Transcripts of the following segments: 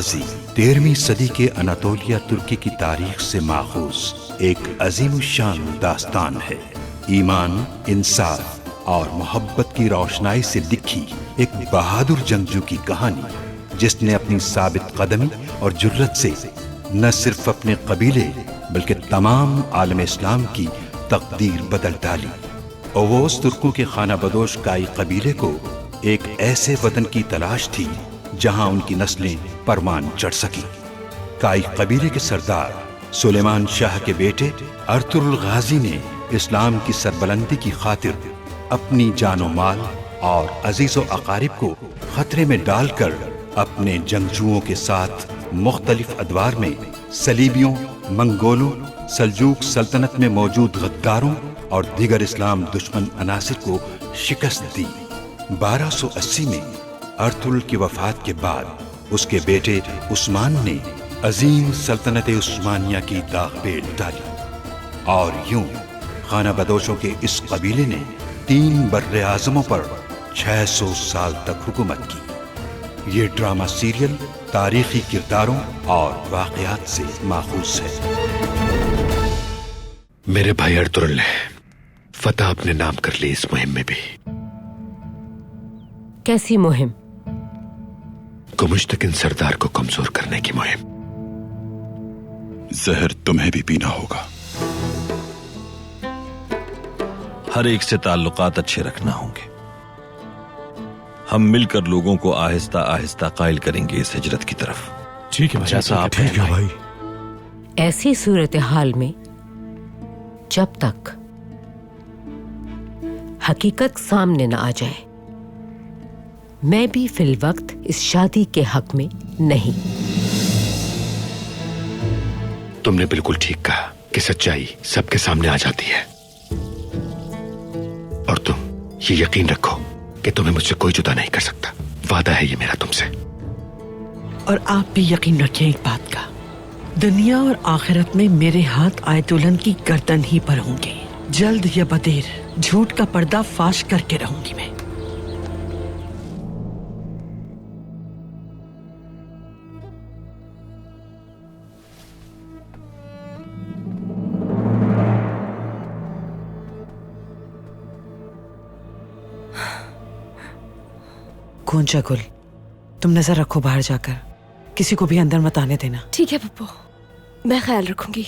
गाजी 13वीं सदी के अनातोलिया तुर्की की तारीख से माखूज एक अजीमुशान दास्तान है। ईमान, इंसाफ और मोहब्बत की रोशनाई से लिखी एक बहादुर जंगजू की कहानी, जिसने अपनी साबित कदमी और जुर्रत से न सिर्फ अपने कबीले बल्कि तमाम आलम इस्लाम की तकदीर बदल डाली। ओवोस तुर्कों के खाना बदोश काई कबीले को एक ऐसे वतन की तलाश थी जहां उनकी नस्लें परमान चढ़ सकी। काई कबीले के सरदार सुलेमान शाह के बेटे अर्तुगरुल गाजी ने इस्लाम की सरबलंदी की खातिर अपनी जानो माल और अजीजो अकारिब को खतरे में डालकर अपने जंगजुओं के साथ मुख्तलिफ अदवार में सलीबियों, मंगोलों, सल्जूक सल्तनत में मौजूद गद्दारों और दीगर इस्लाम दुश्मन अनासिर को शिकस्त दी। 1280 में अर्तुगरुल की वफात के बाद उसके बेटे उस्मान ने अजीम सल्तनत उस्मानिया की दाग बेल डाली और यूं खाना बदोशों के इस कबीले ने 3 बर्रे आज़मों पर 600 साल तक हुकूमत की। ये ड्रामा सीरियल तारीखी किरदारों और वाक़यात से माखूज है। मेरे भाई अर्तुगरुल ने फतह अपने नाम कर ली इस मुहिम में भी। कैसी मुहिम? मुश्तकिन सरदार को कमजोर करने की मुहिम। जहर तुम्हें भी पीना होगा। हर एक से ताल्लुकात अच्छे रखना होंगे। हम मिलकर लोगों को आहिस्ता आहिस्ता कायल करेंगे इस हिजरत की तरफ। ठीक है भाई, जैसा आप ठीक है भाई। ऐसी सूरत हाल में जब तक हकीकत सामने न आ जाए, मैं भी फिल वक्त इस शादी के हक में नहीं। तुमने बिल्कुल ठीक कहा कि सच्चाई सबके सामने आ जाती है, और तुम ये यकीन रखो कि तुम्हें मुझसे कोई जुदा नहीं कर सकता। वादा है ये मेरा तुमसे। और आप भी यकीन रखिए एक बात का, दुनिया और आखिरत में मेरे हाथ आए दुल्हन की गर्दन ही पर होंगे। जल्द या बदेर झूठ का पर्दा फाश करके रहूंगी मैं। कौंचा गुल, तुम नजर रखो बाहर जाकर, किसी को भी अंदर मत आने देना। ठीक है पप्पू, मैं ख्याल रखूंगी।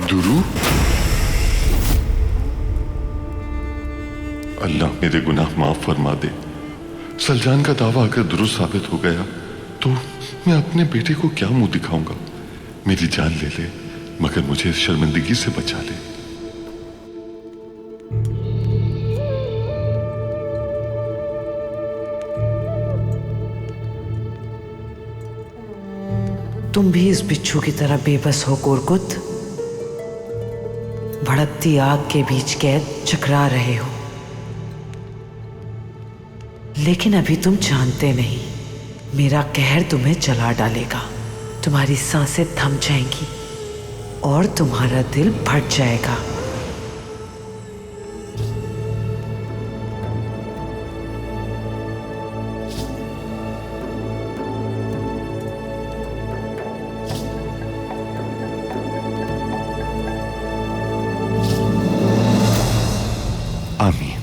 दुरू? अल्लाह मेरे गुनाह माफ फरमा दे। सलजान का दावा अगर दुरुस्त साबित हो गया तो मैं अपने बेटे को क्या मुंह दिखाऊंगा। मेरी जान ले ले मगर मुझे इस शर्मिंदगी से बचा ले। तुम भी इस बिच्छू की तरह बेबस हो कुरकुत। भड़कती आग के बीच कैद चकरा रहे हो, लेकिन अभी तुम जानते नहीं मेरा कहर तुम्हें जला डालेगा। तुम्हारी सांसें थम जाएंगी और तुम्हारा दिल फट जाएगा। आमीन।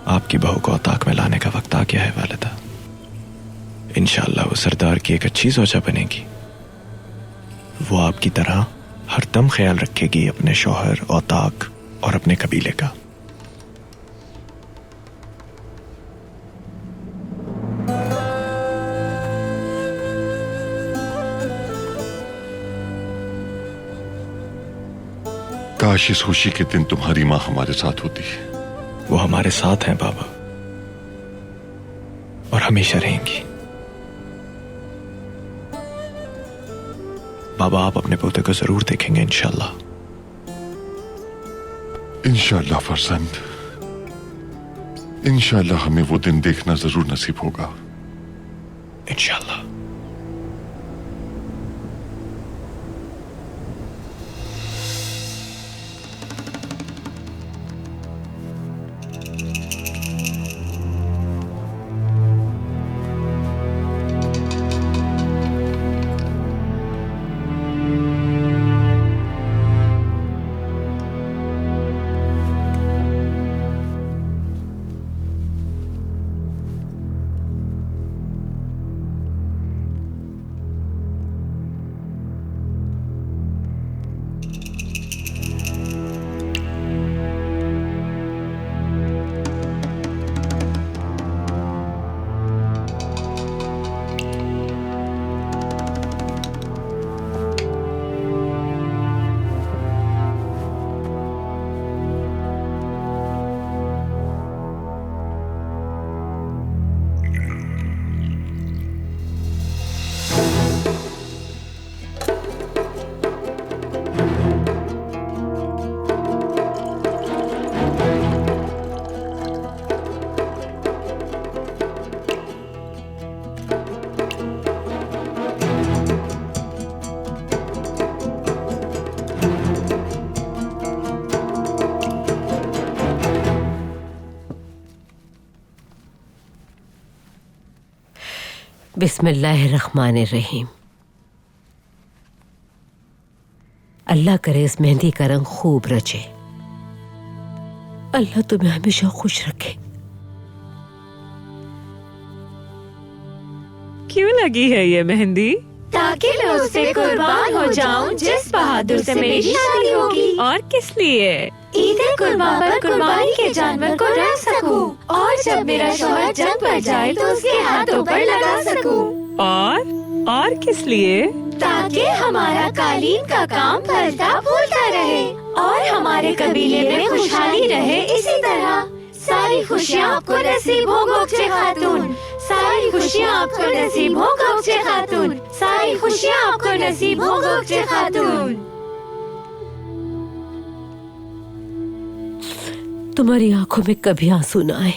आपकी बहू को औताक में लाने का वक्त आ गया है वालिदा। इंशाअल्लाह वो सरदार की एक अच्छी ज़ौजा बनेगी। वो आपकी तरह हरदम ख्याल रखेगी अपने शौहर, औताक और अपने कबीले का। काश इस खुशी के दिन तुम्हारी माँ हमारे साथ होती। वो हमारे साथ हैं बाबा, और हमेशा रहेंगी। बाबा आप अपने पोते को जरूर देखेंगे इंशाल्लाह। इंशाल्लाह फरजंद, इंशाल्लाह हमें वो दिन देखना जरूर नसीब होगा। इंशाल्लाह। बिस्मिल्लाहिर्रहमानिर्रहीम। अल्लाह करे इस मेहंदी का रंग खूब रचे। अल्लाह तुम्हें हमेशा खुश रखे। क्यों लगी है ये मेहंदी? ताकि मैं उससे कुर्बान हो जाऊं जिस बहादुर से मेरी शादी होगी। और किस लिए? ईद कुर्बान पर कुर्बानी के जानवर को रख सकूं और जब मेरा शौहर जंग पर जाए तो उसके हाथों पर लगा सकूं। और किस लिए? ताकि हमारा कालीन का काम फलता फूलता रहे और हमारे कबीले में खुशहाली रहे। इसी तरह सारी खुशियाँ आपको नसीब हो गोगचे खातून, सारी खुशियाँ आपको नसीब हो गोगचे खातून, सारी खुशियाँ आपको नसीब हो गोगचे खातून। तुम्हारी आंखों में कभी आंसू न आए।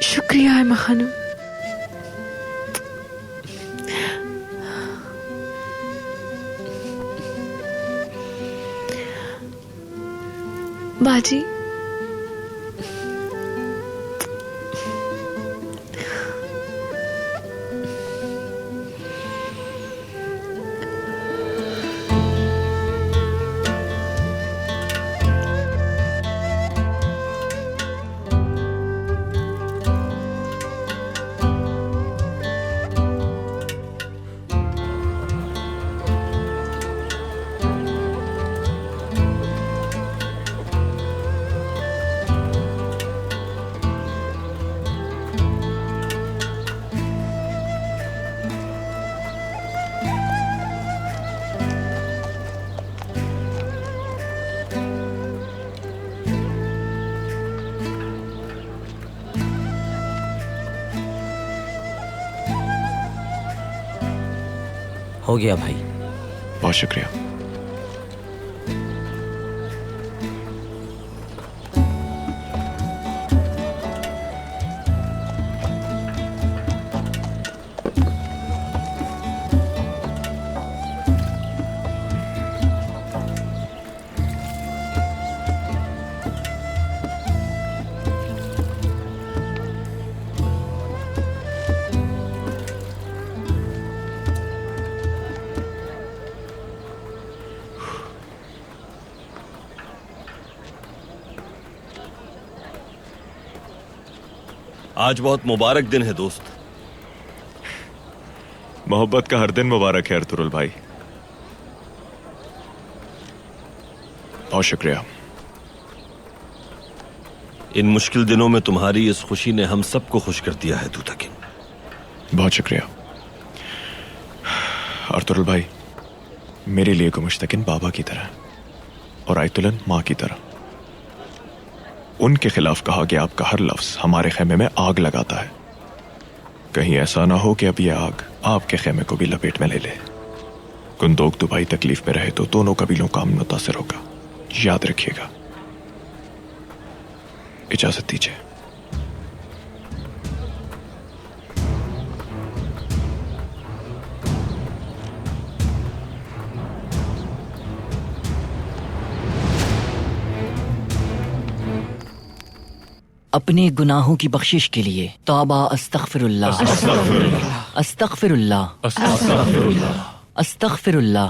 शुक्रिया है खानम। बाजी हो गया भाई। बहुत शुक्रिया। आज बहुत मुबारक दिन है दोस्त। मोहब्बत का हर दिन मुबारक है अर्तुरुल भाई। बहुत शुक्रिया। इन मुश्किल दिनों में तुम्हारी इस खुशी ने हम सबको खुश कर दिया है दूतकिन। बहुत शुक्रिया अर्तुरुल भाई। मेरे लिए को मुश्तकिन बाबा की तरह और आयतुलन माँ की तरह। उनके खिलाफ कहा गया आपका हर लफ्ज हमारे खेमे में आग लगाता है। कहीं ऐसा ना हो कि अब यह आग आपके खेमे को भी लपेट में ले ले। कुंदोक दुभाई तकलीफ में रहे तो दोनों कबीलों का अमन मुतासिर होगा, याद रखिएगा। इजाजत दीजिए। अपने गुनाहों की बख्शिश के लिए तौबा अस्तगफिरुल्लाह अस्तगफिरुल्लाह अस्तगफिरुल्लाह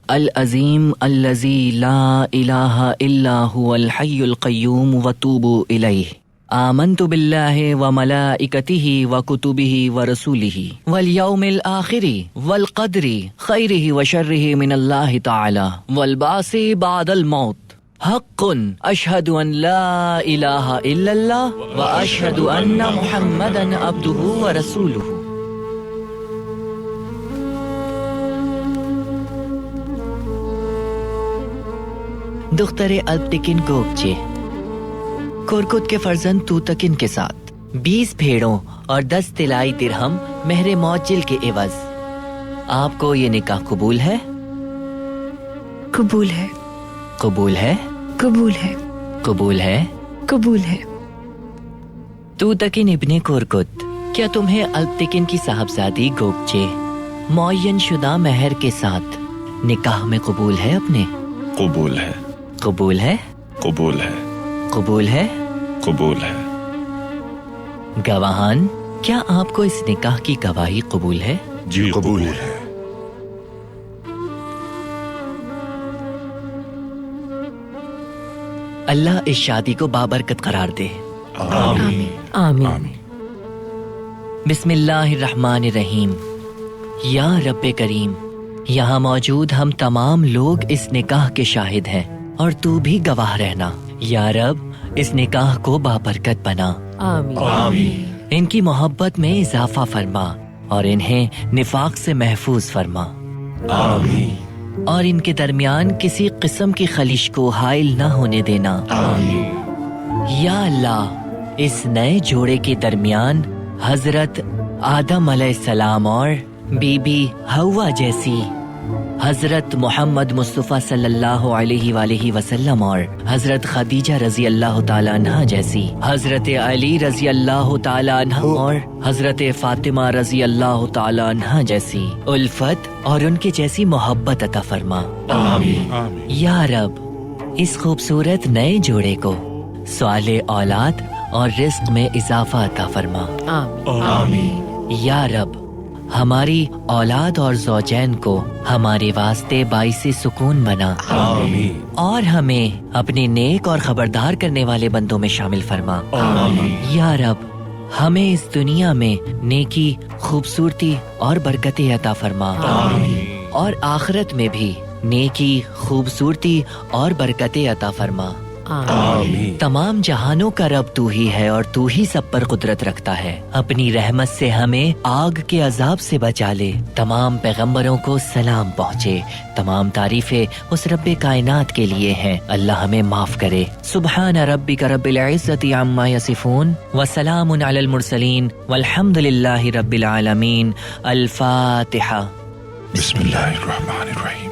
अल अज़ीम अल्लज़ी ला इलाहा इल्ला हुवल हय्युल क़य्यूम व तूबू इलैहि आमन्तु बिल्लाहि व मलाइकतिहि व कुतुबिहि व रसूलिहि वल यौमिल आखिरि वल क़द्रि खैरिहि व शर्रिहि मिनल्लाहि तआला वल बासी बादल मौत हक़्क़ुन अशहदु अन ला इलाहा इल्लल्लाह व अशहदु अन्ना मुहम्मदन अब्दुहु व रसूलुहु। दुख्तरे अल्पटिकिन गोगचे कुरकुत के फर्जंद तूतकिन के साथ 20 भेड़ों और 10 तिलाई दिरहम मेहरे मौजिल के एवज। आपको ये निकाह कबूल है? कबूल है। कबूल है? कबूल है। कबूल है? कबूल है। तूतकिन इब्ने कुरकुत, क्या तुम्हें अल्पटिकिन की साहबजादी गोगचे मुअय्यन शुदा मेहर के साथ निकाह में कबूल है अपने? कबूल है। कबूल है? कबूल है। कबूल है? कबूल है। गवाहान, क्या आपको इस निकाह की गवाही कबूल है? जी कबूल है। अल्लाह इस शादी को बाबरकत करार दे। आमीन आमीन। बिस्मिल्लाहिर्रहमानिर्रहीम। या रब्बे करीम, यहाँ मौजूद हम तमाम लोग इस निकाह के शाहिद हैं और तू भी गवाह रहना। या रब, इस निकाह को बाबरकत बना। आमीन आमीन। इनकी मोहब्बत में इजाफा फरमा और इन्हें निफाक से महफूज फरमा। आमीन। और इनके दरमियान किसी किस्म की खलिश को हाइल न होने देना। आमीन। या अल्लाह, इस नए जोड़े के दरमियान हजरत आदम अलैहिस्सलाम और बीबी हवा जैसी, हजरत मोहम्मद मुस्तफ़ा सल्लल्लाहु अलैहि वसल्लम और हजरत खदीजा रजी अल्लाह ताला अन्हा जैसी, हजरत अली रजी अल्लाह ताला अन्हा और हजरत फातिमा रजी अल्लाह ताला अन्हा जैसी उल्फत और उनके जैसी मोहब्बत अता फरमा। आमीन। या रब, इस खूबसूरत नए जोड़े को स्वाले औलाद और रिस्क में इजाफा अता फरमा। आमीन। या रब, हमारी औलाद और ज़ौजैन को हमारे वास्ते बाइसे सुकून बना। आमीन। और हमें अपने नेक और खबरदार करने वाले बंदों में शामिल फरमा। आमीन। या रब, हमें इस दुनिया में नेकी, खूबसूरती और बरकतें अता फरमा। आमीन। और आखिरत में भी नेकी, खूबसूरती और बरकतें अता फरमा। आमीन। तमाम जहानों का रब तू ही है और तू ही सब पर कुदरत रखता है। अपनी रहमत से हमें आग के अजाब से बचा ले। तमाम पैगंबरों को सलाम पहुँचे। तमाम तारीफें उस रब्बे कायनात के लिए हैं। अल्लाह हमें माफ करे। सुबहान रब्बिका रब्बिल इज्जति अम्मा यसिफून व सलामुन अलल मुरसलीन वल्हम्दुलिल्लाहि रब्बिल आलमीन। अल फातिहा। बिस्मिल्लाहिर्रहमानिर्रहीम।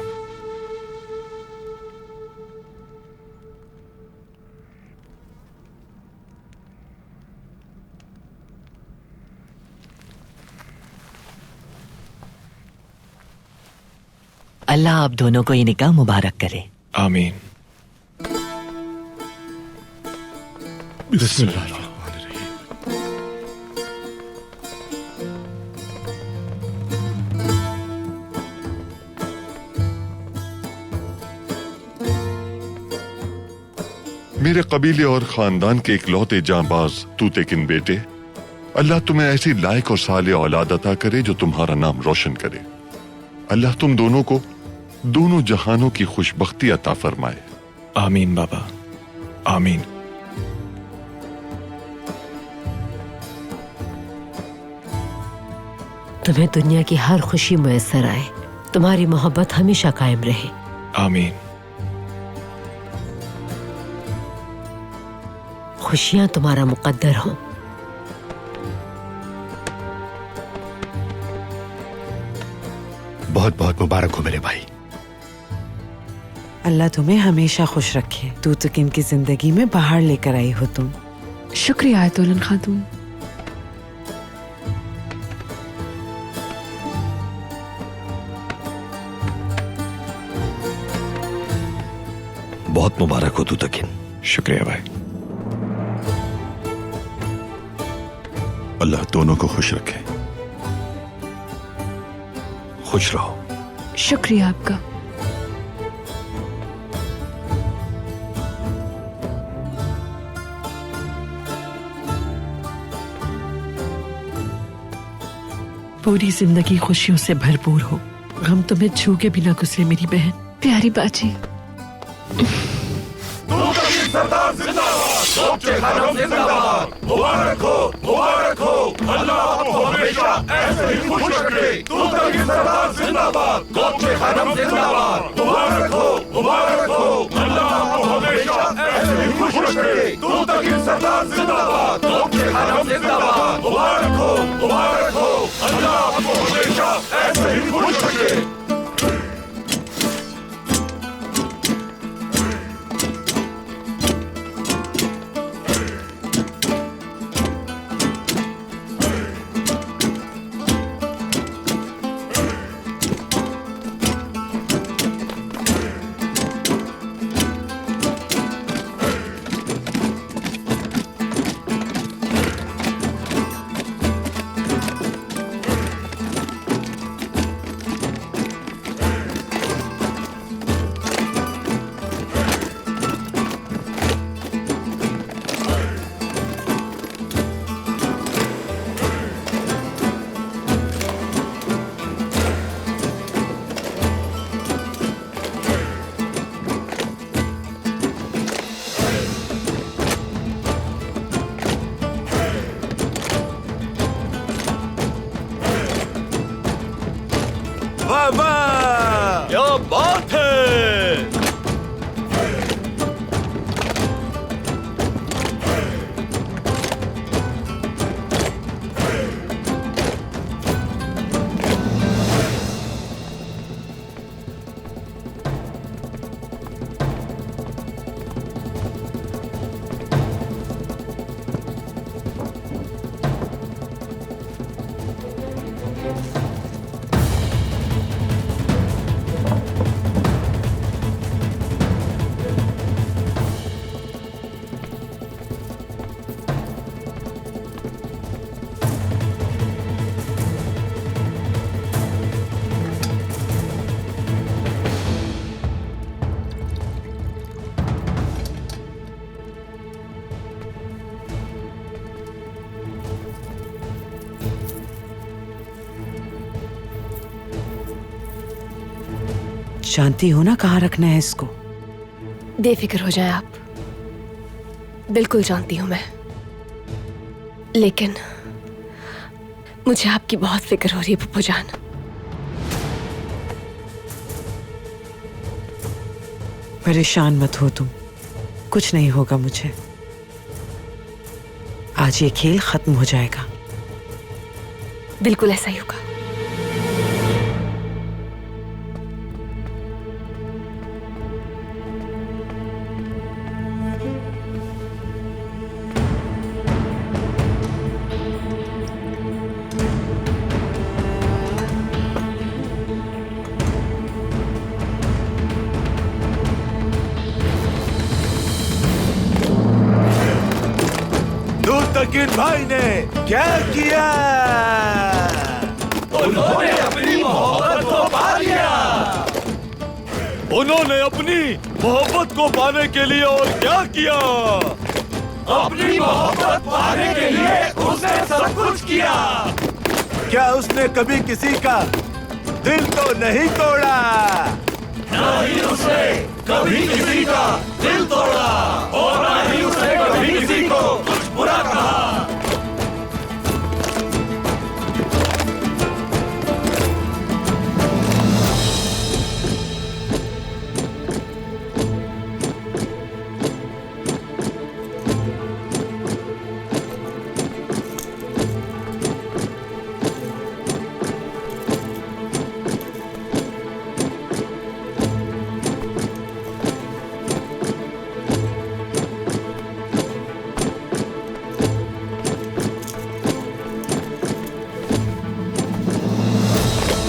अल्लाह आप दोनों को ये निकाह मुबारक करे। आमीन। बिस्मिल्लाहिर्रहमानिर्रहीम। मेरे कबीले और खानदान के इकलौते जांबाज तूतेकिन बेटे, अल्लाह तुम्हें ऐसी लायक और साले औलाद अता करे जो तुम्हारा नाम रोशन करे। अल्लाह तुम दोनों को दोनों जहानों की खुशबख्ती अता फरमाए। आमीन बाबा, आमीन। तुम्हें दुनिया की हर खुशी मुयस्सर आए। तुम्हारी मोहब्बत हमेशा कायम रहे। आमीन। खुशियां तुम्हारा मुकद्दर हो। बहुत बहुत मुबारक हो मेरे भाई। अल्लाह तुम्हें हमेशा खुश रखे। तू तो किनकी जिंदगी में बाहर लेकर आई हो तुम। शुक्रिया आयतुल्लाह खातून। बहुत मुबारक हो तूतकिन। शुक्रिया भाई। अल्लाह दोनों को खुश रखे। खुश रहो। शुक्रिया आपका। पूरी जिंदगी खुशियों से भरपूर हो। गम तुम्हें छू के बिना गुजरे मेरी बहन। प्यारी बाजी। मुबारक हो, मुबारक हो। अल्लाह आपको हमेशा ऐसे ही खुश रखे। तूतकिन सरदार जिंदाबाद, गोपचे खानम जिंदाबाद। मुबारक हो, मुबारक हो। अल्लाह आपको हमेशा ऐसे ही खुश रखे। तूतकिन सरदार जिंदाबाद, गोपचे खानम जिंदाबाद। मुबारक हो, मुबारक हो। अल्लाह आपको हमेशा ऐसे ही खुश रखे। क्या बात है। जानती हो ना कहाँ रखना है इसको। बेफिक्र हो जाए आप। बिल्कुल जानती हूँ मैं, लेकिन मुझे आपकी बहुत फिक्र हो रही है पप्पू जान। परेशान मत हो तुम, कुछ नहीं होगा मुझे। आज ये खेल खत्म हो जाएगा। बिल्कुल ऐसा ही होगा। दूतकीन भाई ने क्या किया? उन्होंने अपनी मोहब्बत को पा लिया। उन्होंने अपनी मोहब्बत को पाने के लिए और क्या किया? अपनी मोहब्बत पाने के लिए उसने सब कुछ किया। क्या उसने कभी किसी का दिल तो नहीं तोड़ा? नहीं उसने कभी किसी का दिल तोड़ा और न ही उसने कभी किसी को कुछ बुरा कहा।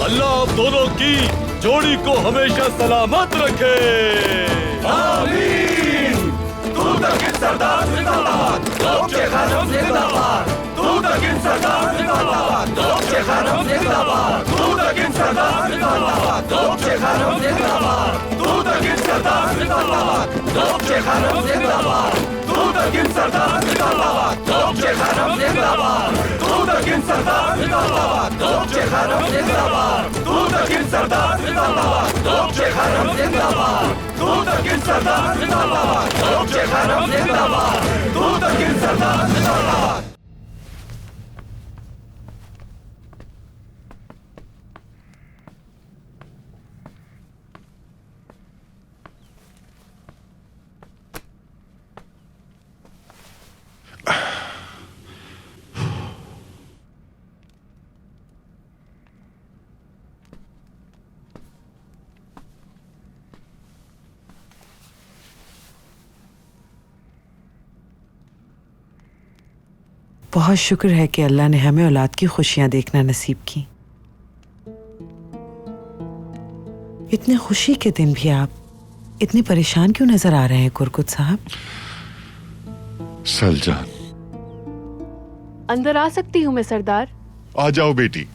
अल्लाह आप दोनों की जोड़ी को हमेशा सलामत रखे। आमीन। दूतकीन सरदार जिंदाबाद, लोग खानम जिंदाबाद। दूतकीन सरदार जिंदाबाद, लोग खानम जिंदाबाद। दूतकीन सरदार जिंदाबाद, लोग खानम जिंदाबाद। दूतकीन सरदार जिंदाबाद, लोग खानम जिंदाबाद। दूतकीन सरदार जिंदाबाद, लोग खानम जिंदाबाद। दूतकीन सरदार जिंदाबाद, लोग खानम जिंदाबाद। दूतकीन सरदार जिंदाबाद, लोग खानम जिंदाबाद। दूतकीन सरदार जिंदाबाद, लोग खानम जिंदाबाद। दूतकीन सरदार जिंदाबाद। बहुत शुक्र है कि अल्लाह ने हमें औलाद की खुशियां देखना नसीब की। इतने खुशी के दिन भी आप इतने परेशान क्यों नजर आ रहे हैं कुरकुत साहब? सलजान, अंदर आ सकती हूँ मैं सरदार? आ जाओ बेटी।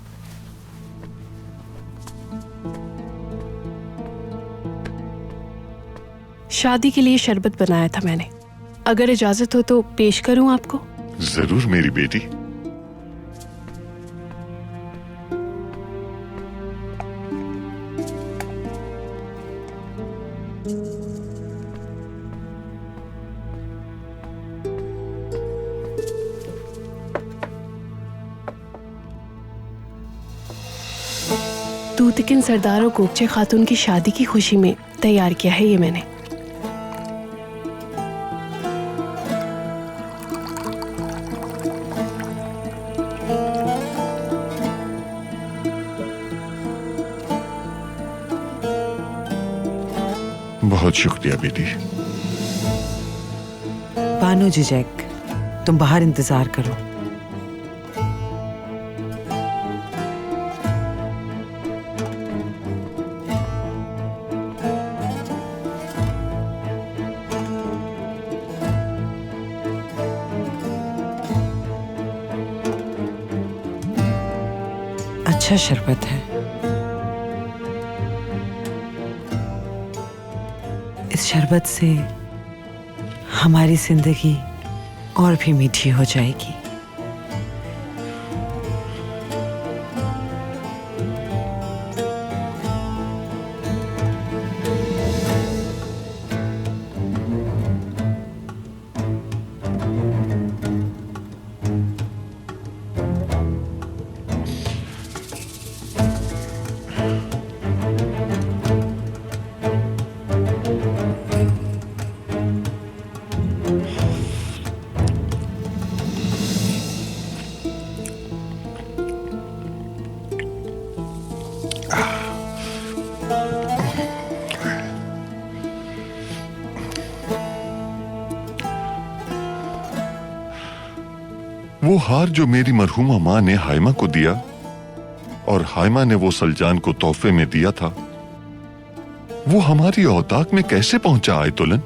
शादी के लिए शरबत बनाया था मैंने, अगर इजाजत हो तो पेश करूं आपको? जरूर मेरी बेटी। दूतकीन सरदार और गोपचे खातून की शादी की खुशी में तैयार किया है ये मैंने। बहुत शुक्रिया बेटी। बानो जिजैक, तुम बाहर इंतजार करो। अच्छा शरबत है। इस शरबत से हमारी जिंदगी और भी मीठी हो जाएगी। वो हार जो मेरी मरहूमा माँ ने हाइमा को दिया और हाइमा ने वो सलजान को तोहफे में दिया था, वो हमारी औताक में कैसे पहुंचा आयतुलन?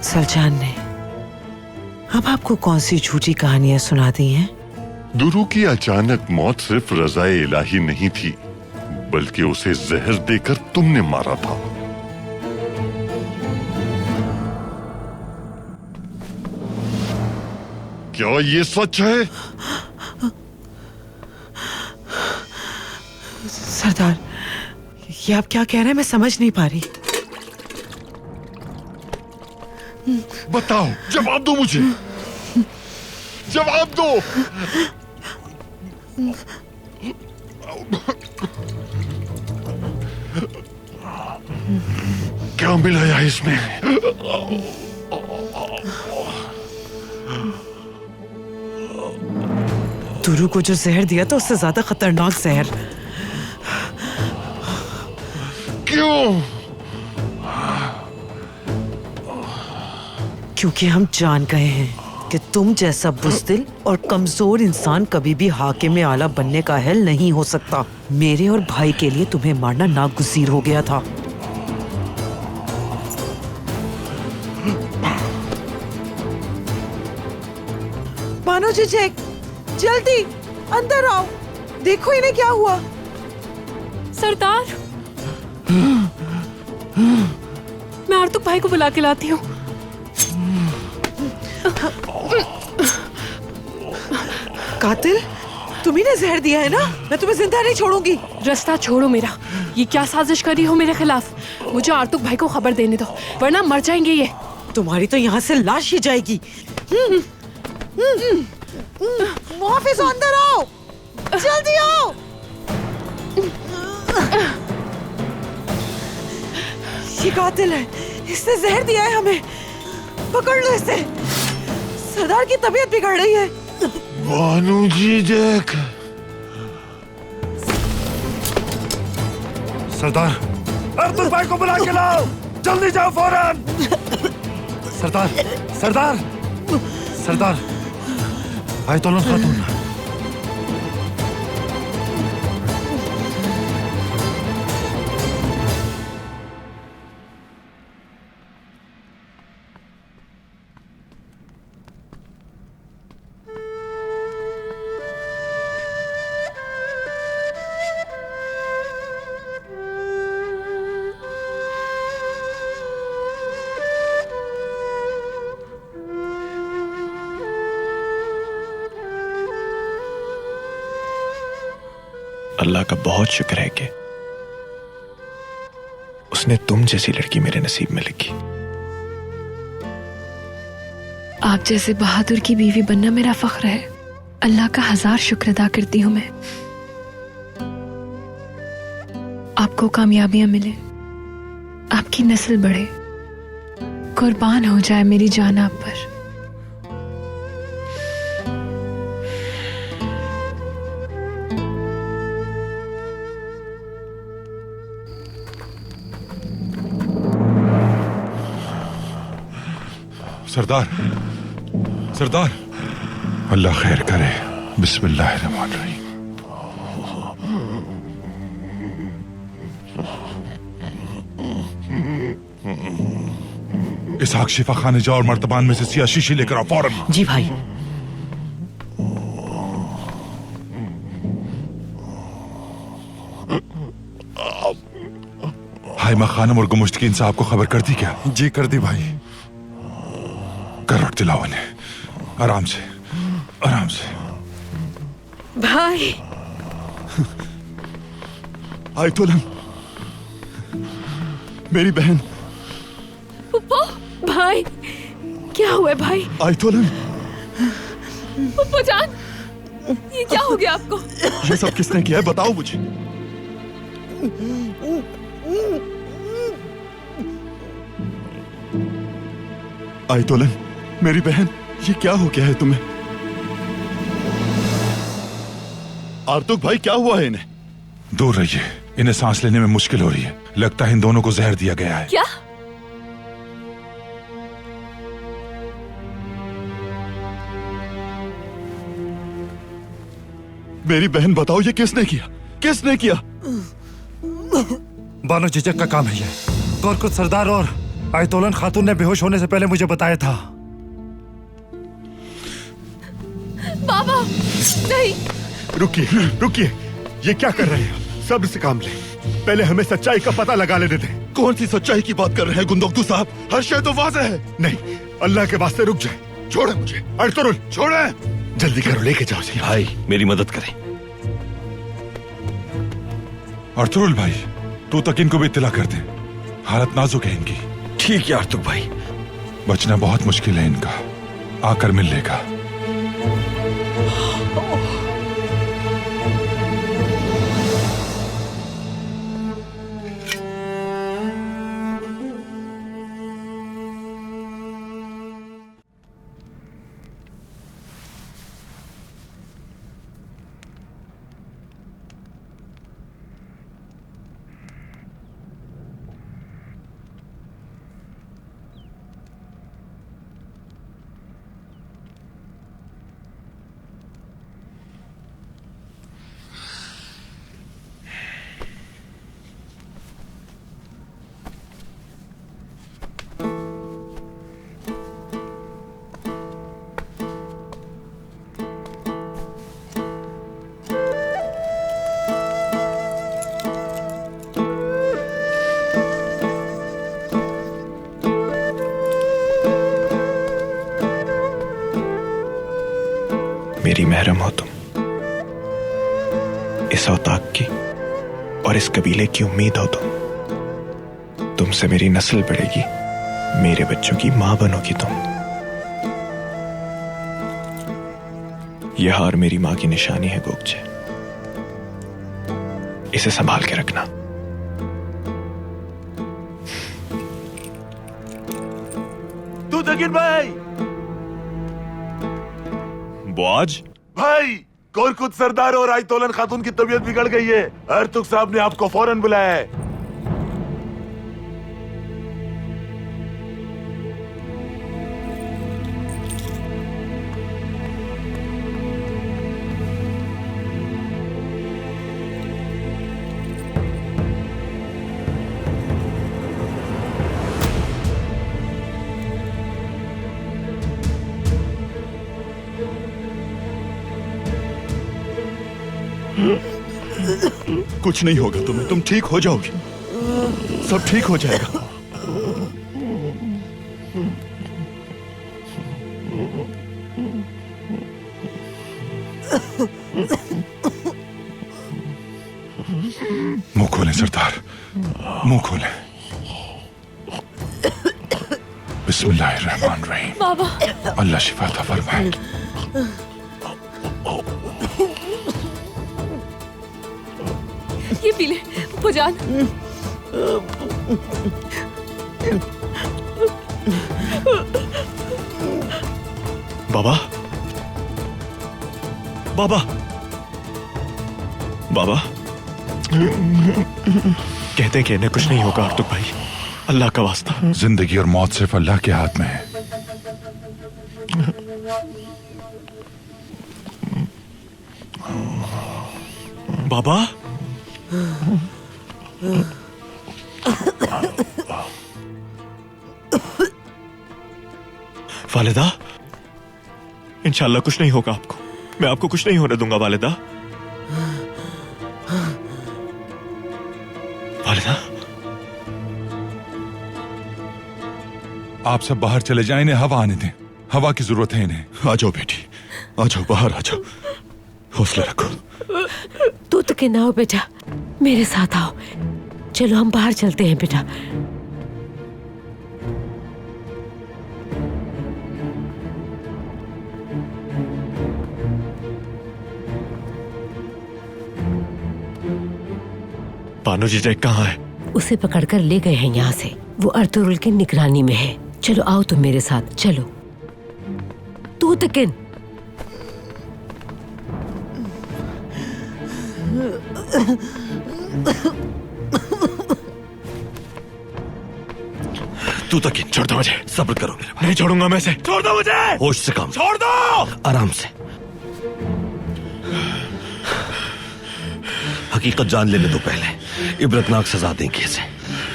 सलजान ने अब आपको कौन सी झूठी कहानियां सुना दी हैं? दुरू की अचानक मौत सिर्फ रज़ाए इलाही नहीं थी, बल्कि उसे जहर देकर तुमने मारा था। क्या ये सच है? सरदार, ये आप क्या कह रहे हैं? मैं समझ नहीं पा रही। बताओ, जवाब दो मुझे, जवाब दो। क्या मिलाया इसमें? दुरू को जो जहर दिया था उससे ज्यादा खतरनाक जहर। क्यों? क्योंकि हम जान गए हैं कि तुम जैसा बुज़दिल और कमजोर इंसान कभी भी हाकिम आला बनने का अहल नहीं हो सकता। मेरे और भाई के लिए तुम्हें मारना नागुज़ीर हो गया था। मानो जी, चेक जल्दी अंदर आओ, देखो इन्हें क्या हुआ। सरदार, मैं आर्तुक भाई को बुला के लाती हूँ। कातिल, तुम्ही ने जहर दिया है ना? मैं तुम्हें जिंदा नहीं छोड़ूंगी। रास्ता छोड़ो मेरा। ये क्या साजिश करी हो मेरे खिलाफ? मुझे आर्तुक भाई को खबर देने दो, वरना मर जाएंगे ये। तुम्हारी तो यहाँ से लाश ही जाएगी। मुहाफिज, अंदर आओ, जल्दी आओ। ये कातिल है, इसने जहर दिया है हमें। पकड़ लो इसे। सरदार की तबीयत बिगड़ रही है। बानू जी, देख। सरदार, आर्तुक भाई को बुला के लाओ, जल्दी जाओ फौरन। सरदार, सरदार, सरदार, आयतुल्लाह खातून। अल्लाह का बहुत शुक्र है कि उसने तुम जैसी लड़की मेरे नसीब में लिखी। आप जैसे बहादुर की बीवी बनना मेरा फख्र है। अल्लाह का 1000 शुक्र अदा करती हूं मैं। आपको कामयाबियां मिले, आपकी नस्ल बढ़े, कुर्बान हो जाए मेरी जान आप पर। सरदार, सरदार, अल्लाह खैर करे। बिस्मिल्लाहिर्रहमानिर्रहीम। इसहाक शिफा खाने जाओ और मर्तबान में से सिया शीशी लेकर आओ फौरन। जी भाई। हाइमा खानम और गुमुश्तकीन साहब को खबर कर दी क्या? जी कर दी भाई। करवट दिलाओ इन्हें, आराम से, आराम से। भाई, आयतुल्लाह, मेरी बहन। पुप्पो, भाई, क्या हुआ है भाई? आयतुल्लाह, पुप्पो जान, ये क्या हो गया आपको? ये सब किसने किया है, बताओ मुझे। आयतुल्लाह, मेरी बहन, ये क्या हो गया है तुम्हें? आर्तुक भाई, क्या हुआ है इन्हें? दूर रहिए। इन्हें सांस लेने में मुश्किल हो रही है। लगता है इन दोनों को जहर दिया गया है। क्या? मेरी बहन बताओ, ये किसने किया? किसने किया? बानो झिझक का काम है ये। गोरकुत सरदार और आयतोलन खातून ने बेहोश होने से पहले मुझे बताया था। बाबा नहीं। रुकिए रुकिए, ये क्या कर रहे हैं? सब्र से काम ले, पहले हमें सच्चाई का पता लगा लेने दें। कौन सी सच्चाई की बात कर रहे हैं गुंदोक्तू साहब? हर शय तो वाज़ेह है। नहीं, अल्लाह के वास्ते रुक जाए। छोड़े मुझे। अर्तुरुल छोड़े। जल्दी करो, लेके जाओ जी। भाई मेरी मदद करें। अर्तुरुल भाई, तू तक इनको भी इत्तला कर दे। हालत नाजुक है इनकी। ठीक है अर्तुग भाई। बचना बहुत मुश्किल है इनका। आकर मिल लेगा। मेरी महरम हो तुम, इस औताक की और इस कबीले की उम्मीद हो तुम। तुमसे मेरी नस्ल बढ़ेगी, मेरे बच्चों की मां बनोगी तुम। यह हार मेरी मां की निशानी है गोगचे, इसे संभाल के रखना। तू दगिन भाई। बुआज भाई, गोरकुत सरदार और आयतोलन खातून की तबीयत बिगड़ गई है। अर्तुग साहब ने आपको फौरन बुलाया है। कुछ नहीं होगा तुम्हें, तुम ठीक हो जाओगी। सब ठीक हो जाएगा। मुंह खोलें सरदार, मुंह खोलें। बिस्मिल्लाहिर्रहमानिर्रहीम। बाबा, अल्लाह शिफा अता फरमाए। ये पी ले फुजान। बाबा, बाबा, बाबा। कहते हैं कि इन्हें कुछ नहीं होगा अर्तुग भाई, अल्लाह का वास्ता। जिंदगी और मौत सिर्फ अल्लाह के हाथ में है। बाबा, वालिदा, इंशाल्लाह कुछ नहीं होगा आपको। मैं आपको कुछ नहीं होने दूंगा वालिदा। वालिदा, आप सब बाहर चले जाएं, इन्हें हवा आने दें। हवा की जरूरत है इन्हें। आ जाओ बेटी, आ जाओ, बाहर आ जाओ। हौसला रखो। तू तो के ना हो बेटा, मेरे साथ आओ। चलो हम बाहर चलते हैं बेटा। बानो जीजा कहाँ है? उसे पकड़कर ले गए हैं यहाँ से। वो अर्तुरुल की निगरानी में है। चलो आओ तुम मेरे साथ, चलो। तू तकिन, तू तकिन, छोड़ दो मुझे। सब्र करो मेरे भाई। नहीं छोड़ूंगा मैं इसे। छोड़ दो मुझे। होश से काम, छोड़ दो। आराम से। हकीकत जान लेने दो पहले, इबरतनाक सजा देंगे इसे।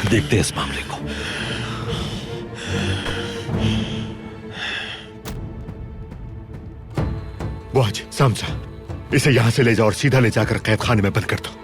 देखते हैं इस मामले को। बुआज, सामसा, इसे यहां से ले जाओ और सीधा ले जाकर कैद खाने में बंद कर दो।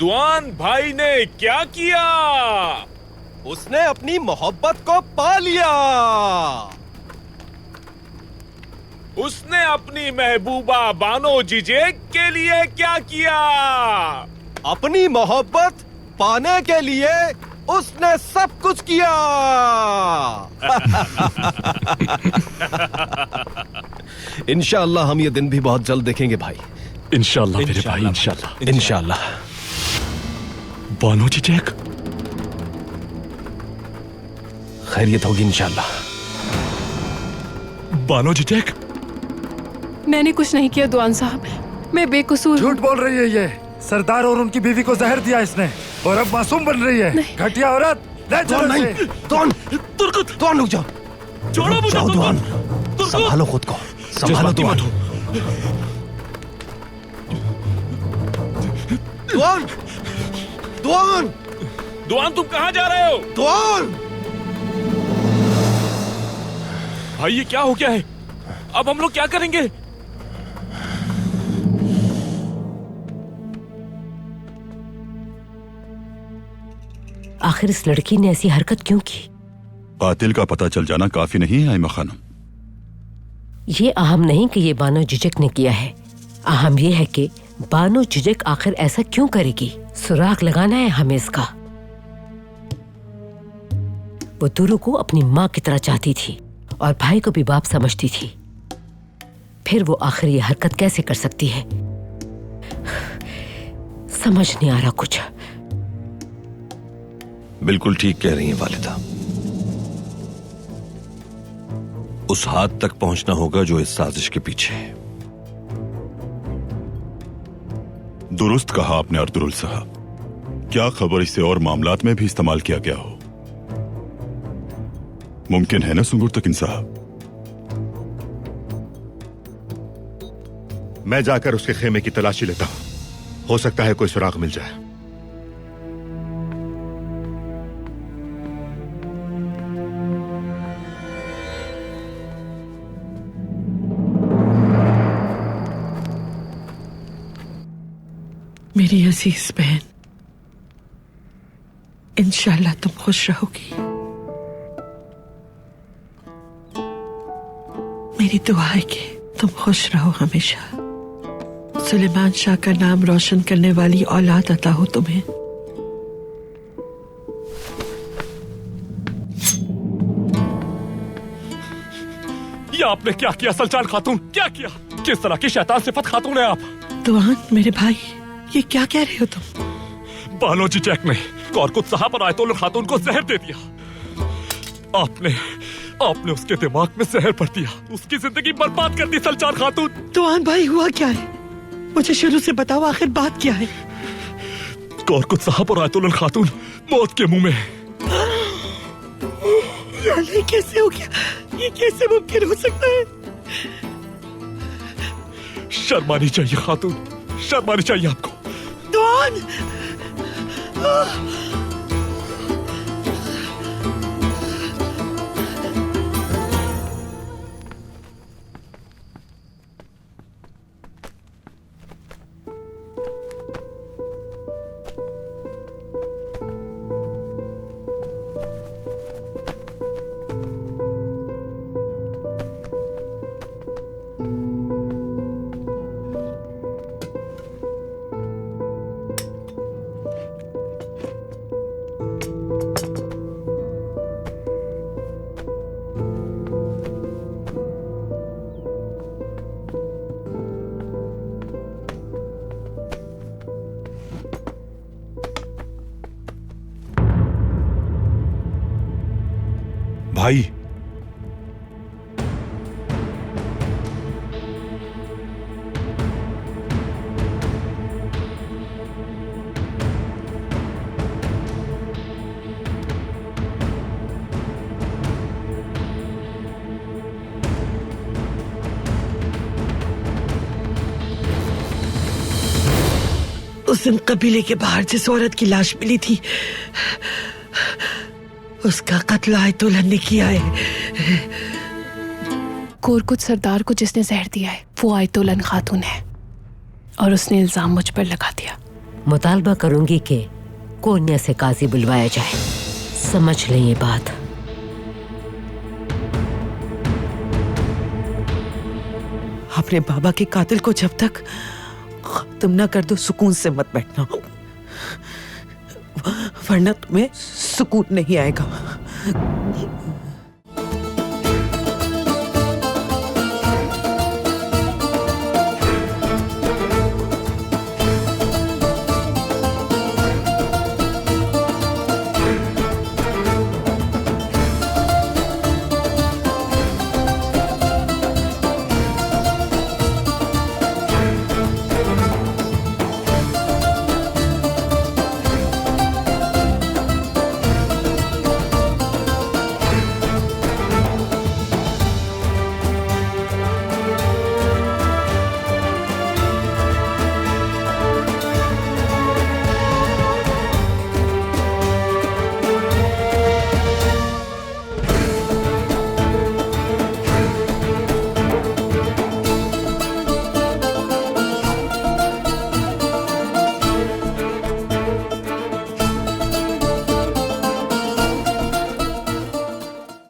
दुआन भाई ने क्या किया? उसने अपनी मोहब्बत को पा लिया। उसने अपनी महबूबा बानो जिजेक के लिए क्या किया? अपनी मोहब्बत पाने के लिए उसने सब कुछ किया। इंशाअल्लाह हम ये दिन भी बहुत जल्द देखेंगे भाई। इंशाअल्लाह मेरे भाई, इंशाअल्लाह। इंशाअल्लाह। बानो जिजेक, खैरियत होगी इंशाअल्लाह। बानो जिजेक, मैंने कुछ नहीं किया दुआन साहब, मैं बेकसूर। झूठ बोल रही है ये। सरदार और उनकी बीवी को जहर दिया इसने और अब मासूम बन रही है। घटिया औरत, ले चलो इसे। दुआन रुक जाओ। छोड़ो मुझे। दुआन, संभालो खुद को, संभालो दुआन। दुआन, दुआन, दुआन तुम कहां जा रहे हो? दुआन! भाई ये क्या हो गया है? अब हम लोग क्या करेंगे? आखिर इस लड़की ने ऐसी हरकत क्यों की? कातिल का पता चल जाना काफी नहीं है आइमा खानम। ये अहम नहीं कि ये बानो जिजेक ने किया है, अहम ये है कि बानो जिजेक आखिर ऐसा क्यों करेगी। सुराग लगाना है हमें इसका। वो दुरू को अपनी माँ की तरह चाहती थी और भाई को भी बाप समझती थी, फिर वो आखिर ये हरकत कैसे कर सकती है? समझ नहीं आ रहा कुछ। बिल्कुल ठीक कह रही हैं वालिदा। उस हाथ तक पहुंचना होगा जो इस साजिश के पीछे है। दुरुस्त कहा आपने अर्तुरुल साहब। क्या खबर इसे और मामलात में भी इस्तेमाल किया गया हो? मुमकिन है ना सुंगुर तकिन साहब? मैं जाकर उसके खेमे की तलाशी लेता हूं, हो सकता है कोई सुराग मिल जाए। मेरी अजीज बहन, इंशाल्लाह तुम खुश रहोगी। मेरी दुआ है कि तुम खुश रहो हमेशा। सुलेमान शाह का नाम रोशन करने वाली औलाद अता हो तुम्हें। ये आपने क्या किया सल्जान खातून? क्या किया? किस तरह की शैतान सिफत खातून है आप? दुआन मेरे भाई, ये क्या कह रहे हो तुम? बानो जिजेक ने कौरकुत साहब और आयतुल खातून को जहर दे दिया। आपने उसके दिमाग में जहर भर दिया, उसकी जिंदगी बर्बाद कर दी सल्जान खातून। दुआन भाई हुआ क्या है? मुझे शुरू से बताओ, आखिर बात क्या है? कौरकुत साहब और आयतुल खातून मौत के मुंह में है। ये कैसे हो गया? ये कैसे मुमकिन हो सकता है? शर्मानी चाहिए खातून, शर्मानी चाहिए आपको। दुआन! भाई, उस दिन कबीले के बाहर जिस औरत की लाश मिली थी, उसका कत्ल आयतुल्लाह ने किया है। कोरकुट सरदार को जिसने जहर दिया है वो आयतुल्लाह खातून है और उसने इल्जाम मुझ पर लगा दिया। मुतालबा करूंगी कि कोन्या से काजी बुलवाया जाए। समझ लें ये बात। अपने बाबा के कातिल को जब तक खत्म ना कर दो, सुकून से मत बैठना, वरना तुम्हें सुकून नहीं आएगा।